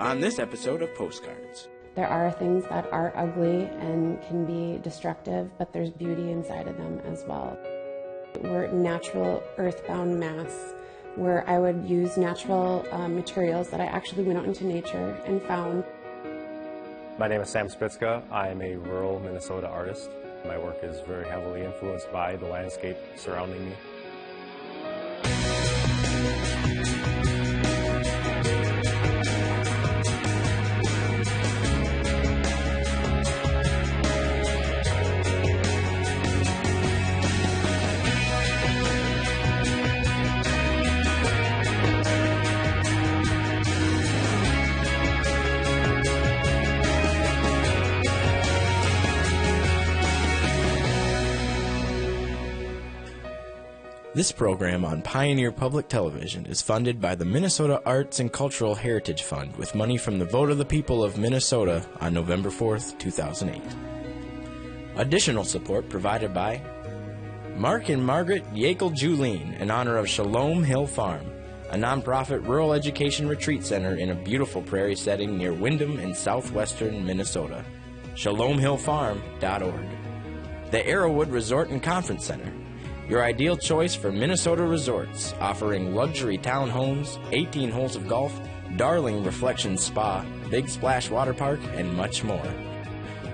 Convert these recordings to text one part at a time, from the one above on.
on this episode of Postcards. There are things that are ugly and can be destructive, but there's beauty inside of them as well. We're natural earthbound mass, where I would use natural materials that I actually went out into nature and found. My name is Sam Spitzka. I am a rural Minnesota artist. My work is very heavily influenced by the landscape surrounding me. This program on Pioneer Public Television is funded by the Minnesota Arts and Cultural Heritage Fund with money from the vote of the people of Minnesota on November 4th, 2008. Additional support provided by Mark and Margaret Yakel-Julien in honor of Shalom Hill Farm, a nonprofit rural education retreat center in a beautiful prairie setting near Windham in southwestern Minnesota. ShalomHillFarm.org. The Arrowwood Resort and Conference Center, your ideal choice for Minnesota resorts, offering luxury townhomes, 18 holes of golf, Darling Reflection Spa, Big Splash Water Park, and much more.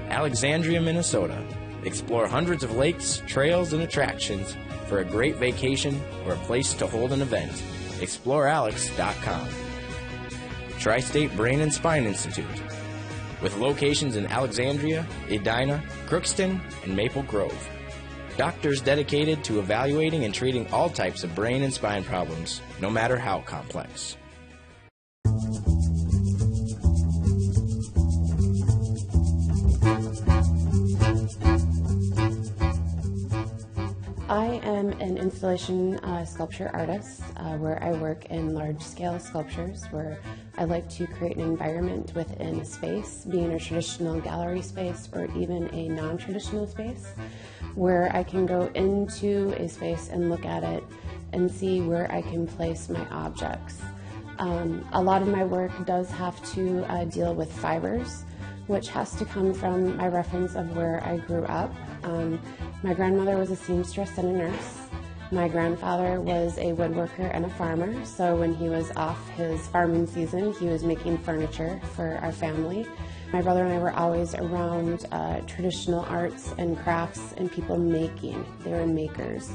Alexandria, Minnesota. Explore hundreds of lakes, trails, and attractions for a great vacation or a place to hold an event. ExploreAlex.com. Tri-State Brain and Spine Institute, with locations in Alexandria, Edina, Crookston, and Maple Grove. Doctors dedicated to evaluating and treating all types of brain and spine problems, no matter how complex. I am an installation sculpture artist where I work in large-scale sculptures where I like to create an environment within a space, being a traditional gallery space or even a non-traditional space, where I can go into a space and look at it and see where I can place my objects. A lot of my work does have to deal with fibers, which has to come from my reference of where I grew up. My grandmother was a seamstress and a nurse. My grandfather was a woodworker and a farmer, so when he was off his farming season, he was making furniture for our family. My brother and I were always around traditional arts and crafts and people making. They were makers.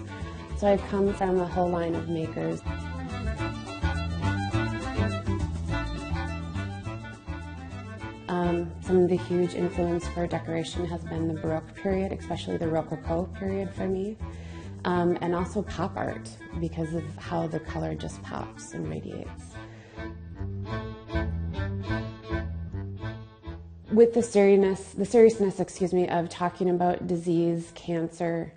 So I've come from a whole line of makers. Some of the huge influence for decoration has been the Baroque period, especially the Rococo period for me, and also pop art because of how the color just pops and radiates. With the seriousness, of talking about disease, cancer,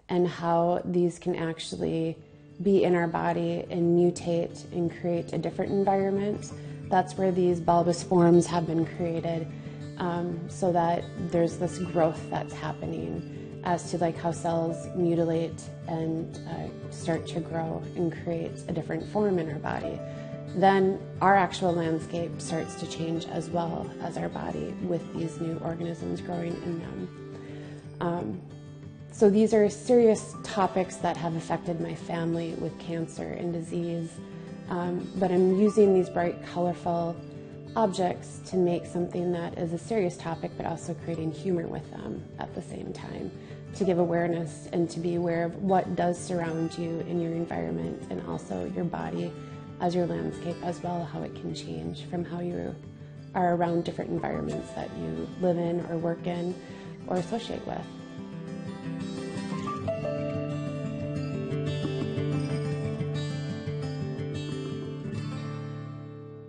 and how these can actually be in our body and mutate and create a different environment, that's where these bulbous forms have been created, so that there's this growth that's happening as to like how cells mutilate and start to grow and create a different form in our body. Then our actual landscape starts to change as well as our body with these new organisms growing in them. So these are serious topics that have affected my family with cancer and disease, but I'm using these bright, colorful objects to make something that is a serious topic, but also creating humor with them at the same time, to give awareness and to be aware of what does surround you in your environment and also your body as your landscape as well, how it can change from how you are around different environments that you live in or work in or associate with.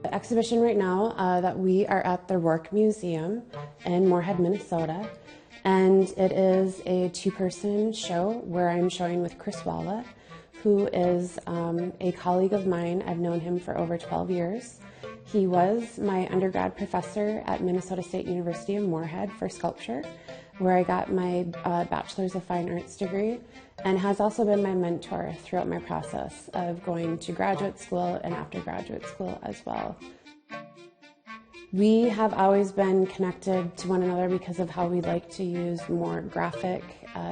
The exhibition right now that we are at the Rourke Museum in Moorhead, Minnesota, and it is a two-person show where I'm showing with Chris Walla, who is a colleague of mine. I've known him for over 12 years. He was my undergrad professor at Minnesota State University in Moorhead for sculpture, where I got my Bachelor's of Fine Arts degree, and has also been my mentor throughout my process of going to graduate school and after graduate school as well. We have always been connected to one another because of how we like to use more graphic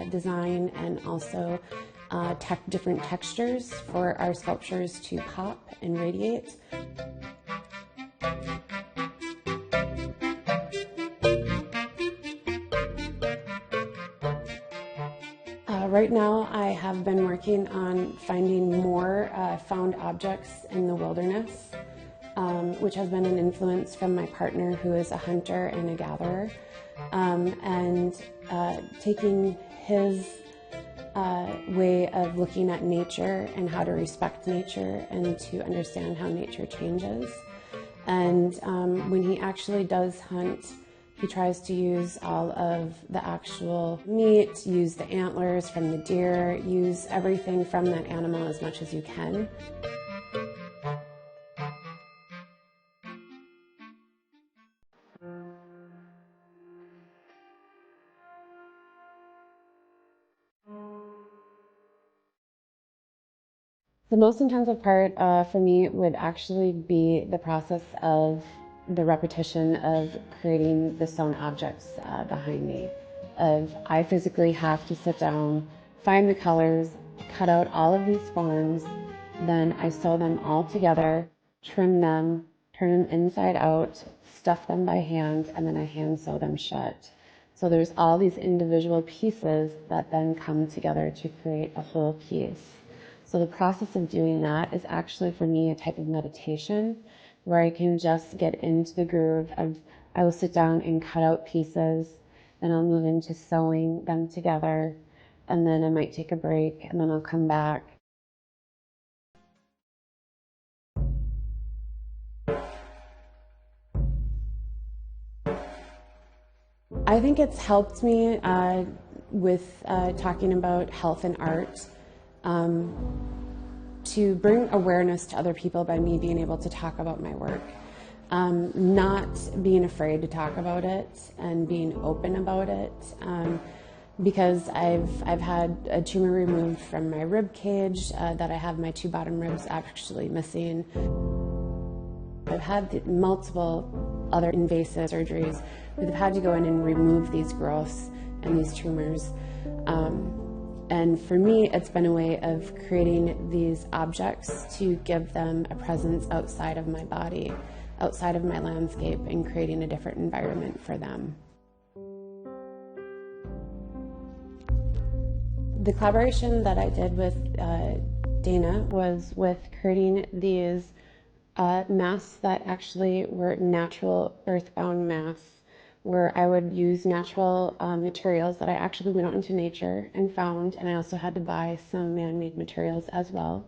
design and also different textures for our sculptures to pop and radiate. Right now I have been working on finding more found objects in the wilderness, which has been an influence from my partner, who is a hunter and a gatherer, and taking his way of looking at nature and how to respect nature and to understand how nature changes. And when he actually does hunt, he tries to use all of the actual meat, use the antlers from the deer, use everything from that animal as much as you can. The most intensive part for me would actually be the process of the repetition of creating the sewn objects behind me. I physically have to sit down, find the colors, cut out all of these forms, then I sew them all together, trim them, turn them inside out, stuff them by hand, and then I hand sew them shut. So there's all these individual pieces that then come together to create a whole piece. So the process of doing that is actually for me a type of meditation where I can just get into the groove of, I will sit down and cut out pieces, then I'll move into sewing them together, and then I might take a break, and then I'll come back. I think it's helped me with talking about health and art. To bring awareness to other people by me being able to talk about my work. Not being afraid to talk about it and being open about it. Because I've had a tumor removed from my rib cage that I have my 2 bottom ribs actually missing. I've had multiple other invasive surgeries. We've had to go in and remove these growths and these tumors. And for me, it's been a way of creating these objects to give them a presence outside of my body, outside of my landscape, and creating a different environment for them. The collaboration that I did with Dana was with creating these masks that actually were natural earthbound masks, where I would use natural materials that I actually went out into nature and found, and I also had to buy some man-made materials as well,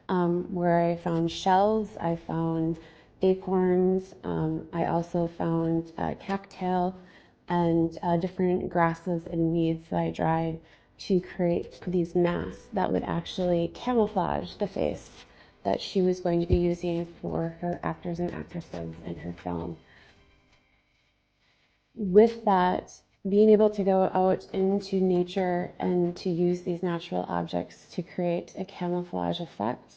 where I found shells, I found acorns, I also found cattail and different grasses and weeds that I dried to create these masks that would actually camouflage the face that she was going to be using for her actors and actresses in her film. With that, being able to go out into nature and to use these natural objects to create a camouflage effect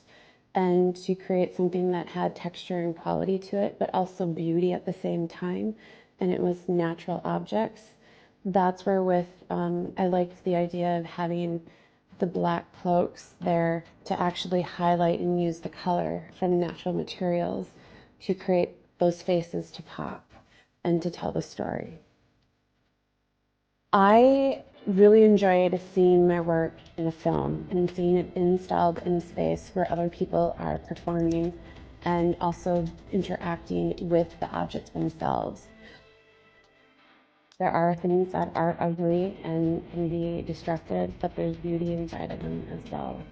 and to create something that had texture and quality to it, but also beauty at the same time, and it was natural objects. That's where I liked the idea of having the black cloaks there to actually highlight and use the color from natural materials to create those faces to pop and to tell the story. I really enjoyed seeing my work in a film and seeing it installed in space where other people are performing and also interacting with the objects themselves. There are things that are ugly and can be destructive, but there's beauty inside of them as well.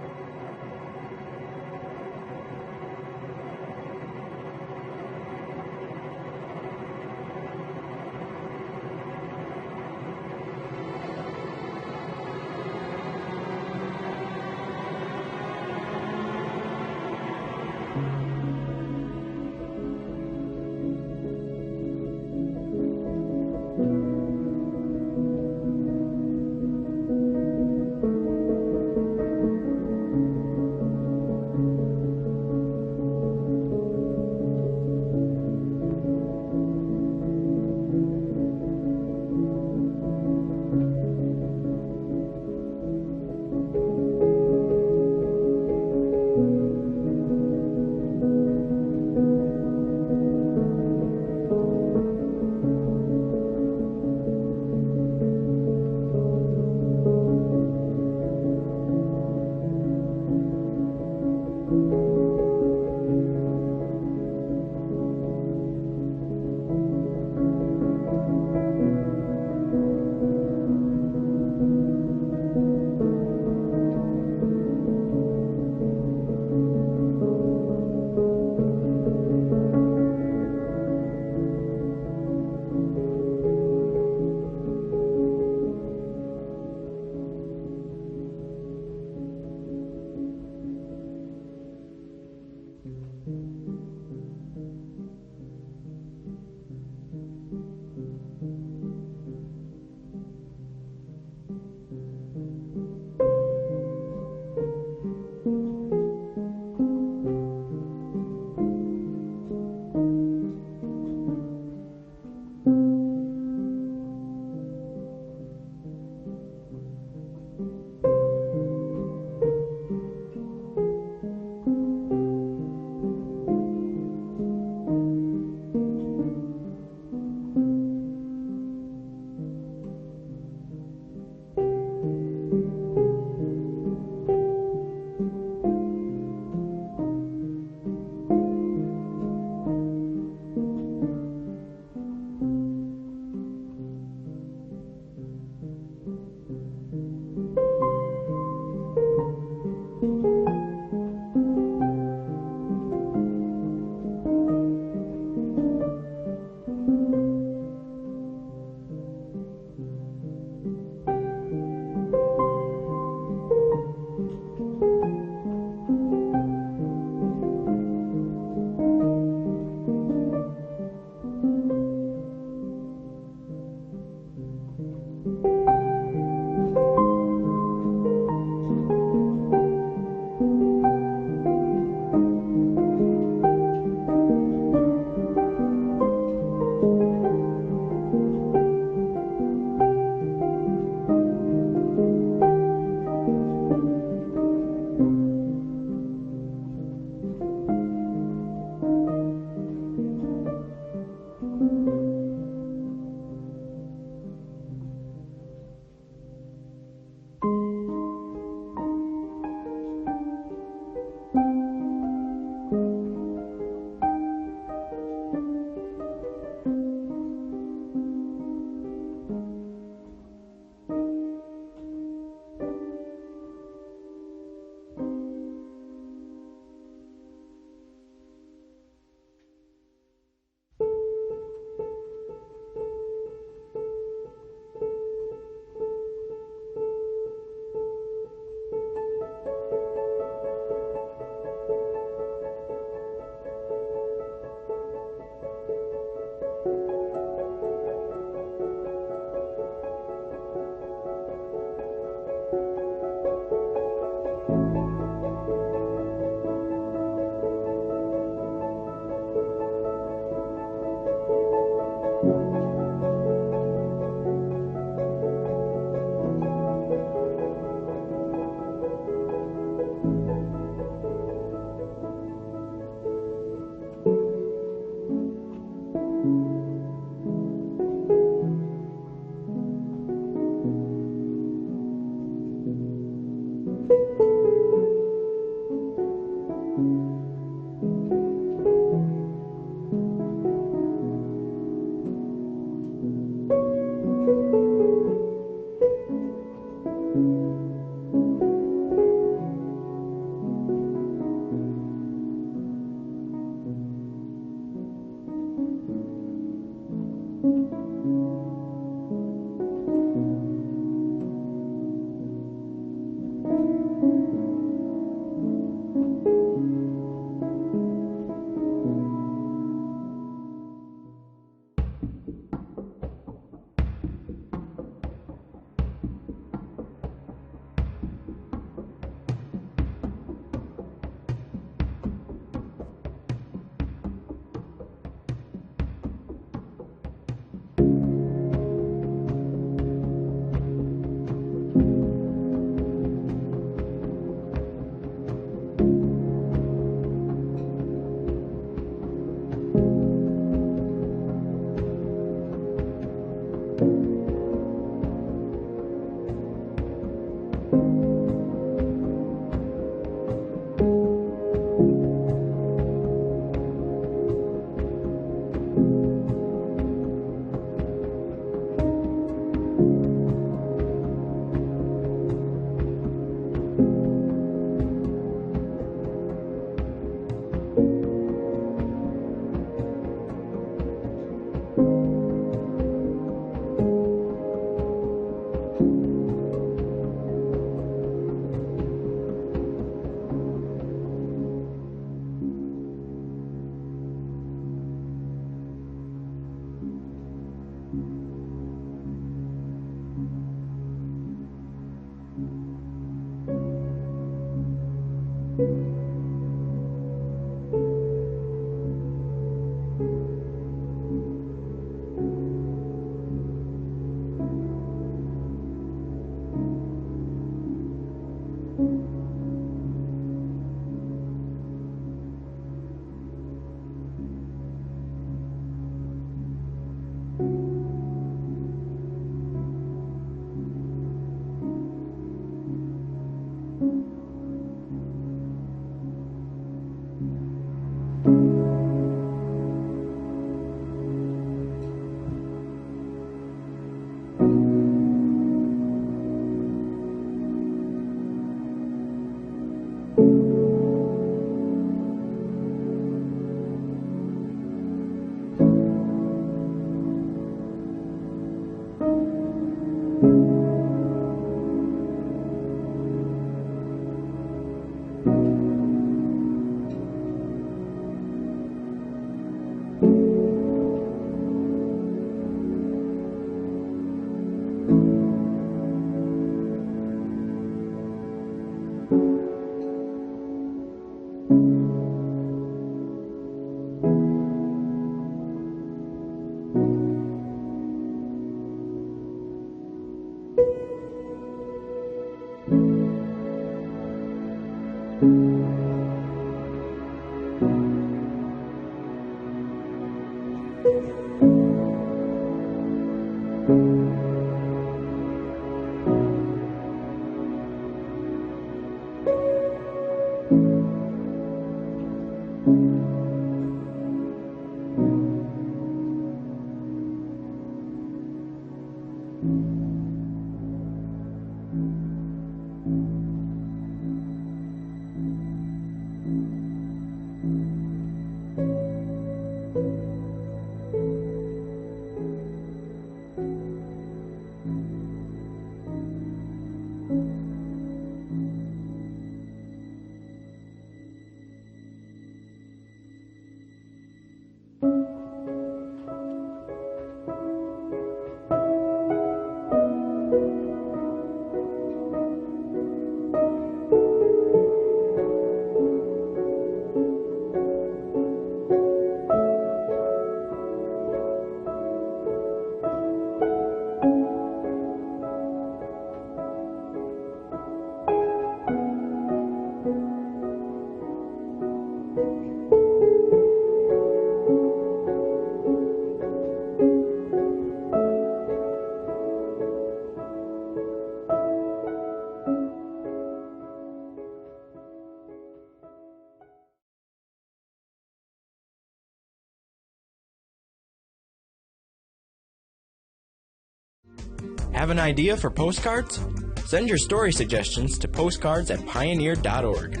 Have an idea for postcards? Send your story suggestions to postcards@pioneer.org.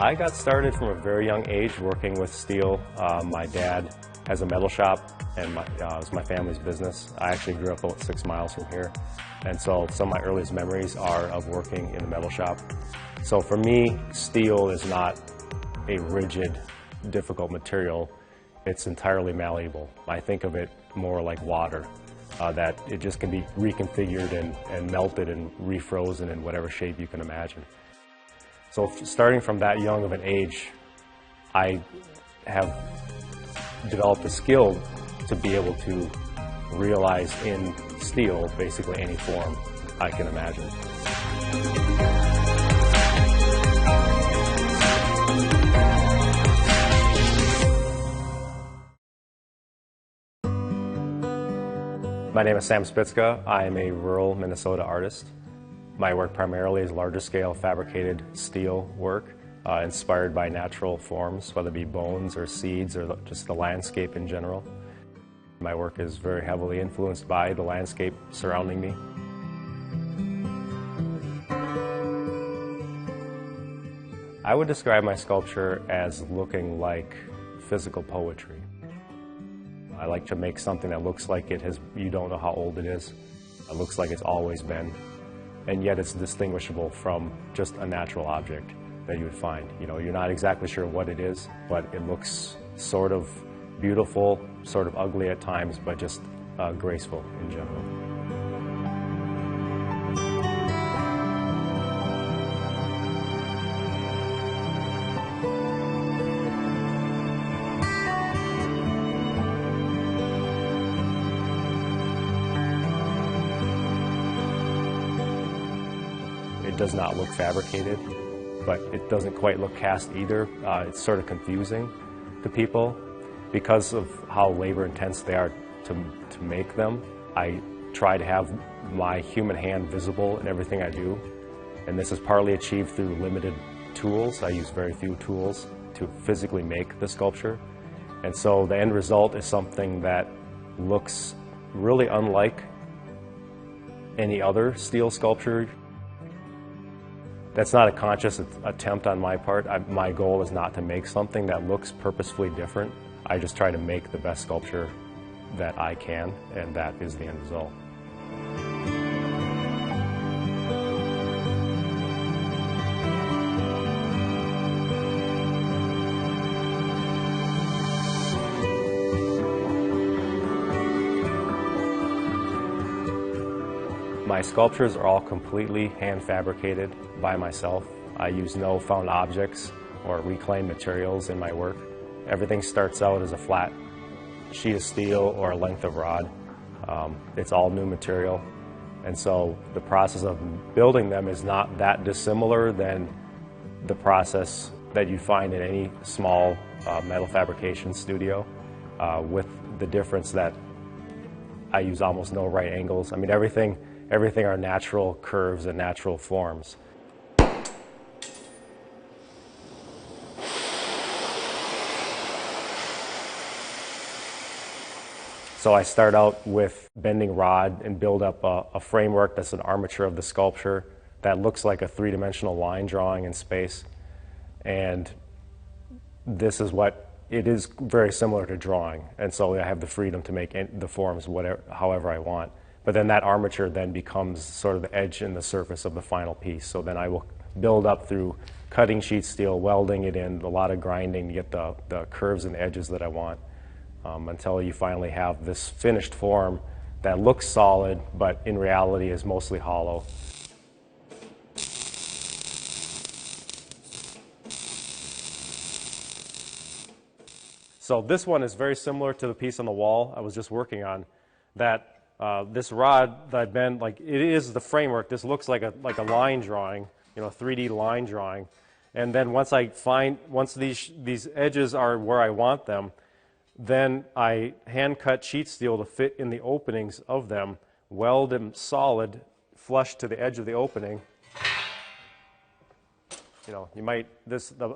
I got started from a very young age working with steel. My dad has a metal shop, and it was my family's business. I actually grew up about 6 miles from here, and so some of my earliest memories are of working in the metal shop. So for me, steel is not a rigid, difficult material. It's entirely malleable. I think of it more like water, that it just can be reconfigured and melted and refrozen in whatever shape you can imagine. So starting from that young of an age, I have developed a skill to be able to realize in steel basically any form I can imagine. My name is Sam Spitzka. I am a rural Minnesota artist. My work primarily is larger scale fabricated steel work, inspired by natural forms, whether it be bones or seeds or just the landscape in general. My work is very heavily influenced by the landscape surrounding me. I would describe my sculpture as looking like physical poetry. I like to make something that looks like you don't know how old it is. It looks like it's always been. And yet it's distinguishable from just a natural object that you would find. You know, you're not exactly sure what it is, but it looks sort of beautiful, sort of ugly at times, but just graceful in general. It does not look fabricated, but it doesn't quite look cast either. It's sort of confusing to people because of how labor intense they are to make them. I try to have my human hand visible in everything I do, and this is partly achieved through limited tools. I use very few tools to physically make the sculpture, and so the end result is something that looks really unlike any other steel sculpture. That's not a conscious attempt on my part. My goal is not to make something that looks purposefully different. I just try to make the best sculpture that I can, and that is the end result. My sculptures are all completely hand fabricated by myself. I use no found objects or reclaimed materials in my work. Everything starts out as a flat sheet of steel or a length of rod. It's all new material. And so the process of building them is not that dissimilar than the process that you find in any small metal fabrication studio, with the difference that I use almost no right angles. I mean, everything are natural curves and natural forms. So I start out with bending rod and build up a framework that's an armature of the sculpture that looks like a three-dimensional line drawing in space. And this is what it is, very similar to drawing. And so I have the freedom to make the forms however I want. But then that armature then becomes sort of the edge and the surface of the final piece. So then I will build up through cutting sheet steel, welding it in, a lot of grinding to get the curves and edges that I want, until you finally have this finished form that looks solid, but in reality is mostly hollow. So this one is very similar to the piece on the wall I was just working on. That this rod that I bend, like, it is the framework. This looks like a line drawing, you know, a 3D line drawing. And then once these edges are where I want them, then I hand cut sheet steel to fit in the openings of them, weld them solid, flush to the edge of the opening. You know,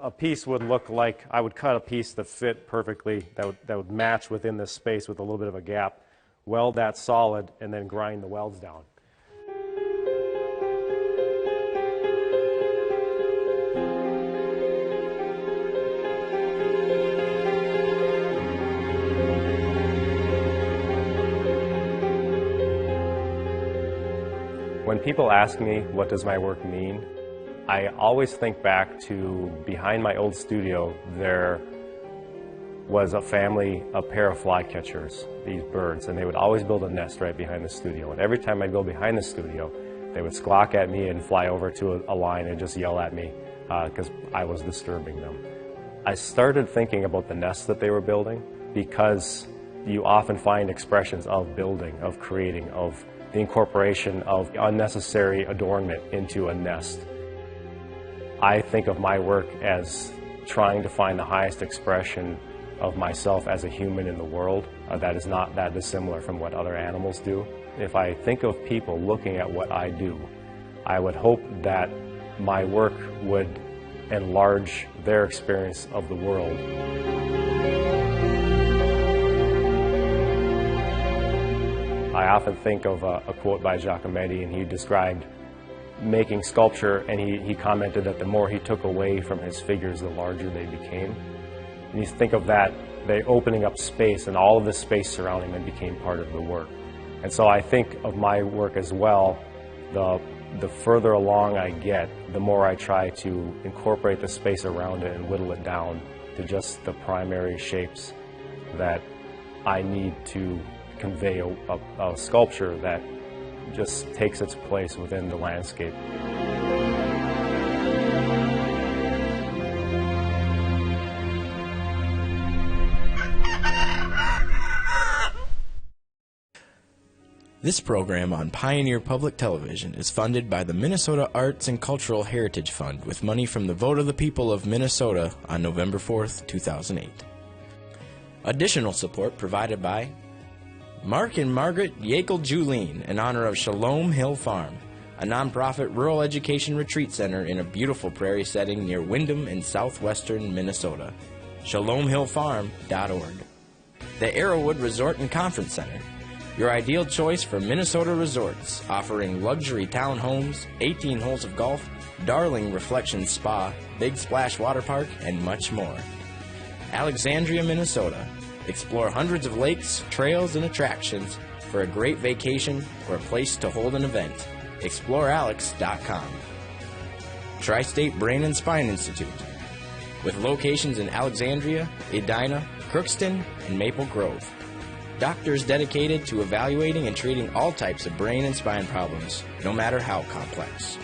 a piece would look like, I would cut a piece that fit perfectly, that would match within this space with a little bit of a gap, weld that solid, and then grind the welds down. When people ask me what does my work mean, I always think back to behind my old studio there was a family, a pair of flycatchers, these birds, and they would always build a nest right behind the studio. And every time I'd go behind the studio, they would squawk at me and fly over to a line and just yell at me because I was disturbing them. I started thinking about the nests that they were building because you often find expressions of building, of creating, of the incorporation of unnecessary adornment into a nest. I think of my work as trying to find the highest expression of myself as a human in the world that is not that dissimilar from what other animals do. If I think of people looking at what I do, I would hope that my work would enlarge their experience of the world. I often think of a quote by Giacometti, and he described making sculpture, and he commented that the more he took away from his figures, the larger they became. And you think of that, they opening up space, and all of the space surrounding them became part of the work. And so I think of my work as well, the further along I get, the more I try to incorporate the space around it and whittle it down to just the primary shapes that I need to convey a sculpture that just takes its place within the landscape. This program on Pioneer Public Television is funded by the Minnesota Arts and Cultural Heritage Fund with money from the vote of the people of Minnesota on November 4th, 2008. Additional support provided by Mark and Margaret Yakel-Julien in honor of Shalom Hill Farm, a nonprofit rural education retreat center in a beautiful prairie setting near Windham in southwestern Minnesota. ShalomHillFarm.org. The Arrowwood Resort and Conference Center, your ideal choice for Minnesota resorts, offering luxury townhomes, 18 holes of golf, Darling Reflections Spa, Big Splash Water Park, and much more. Alexandria, Minnesota. Explore hundreds of lakes, trails, and attractions for a great vacation or a place to hold an event. ExploreAlex.com. Tri-State Brain and Spine Institute, with locations in Alexandria, Edina, Crookston, and Maple Grove. Doctors dedicated to evaluating and treating all types of brain and spine problems, no matter how complex.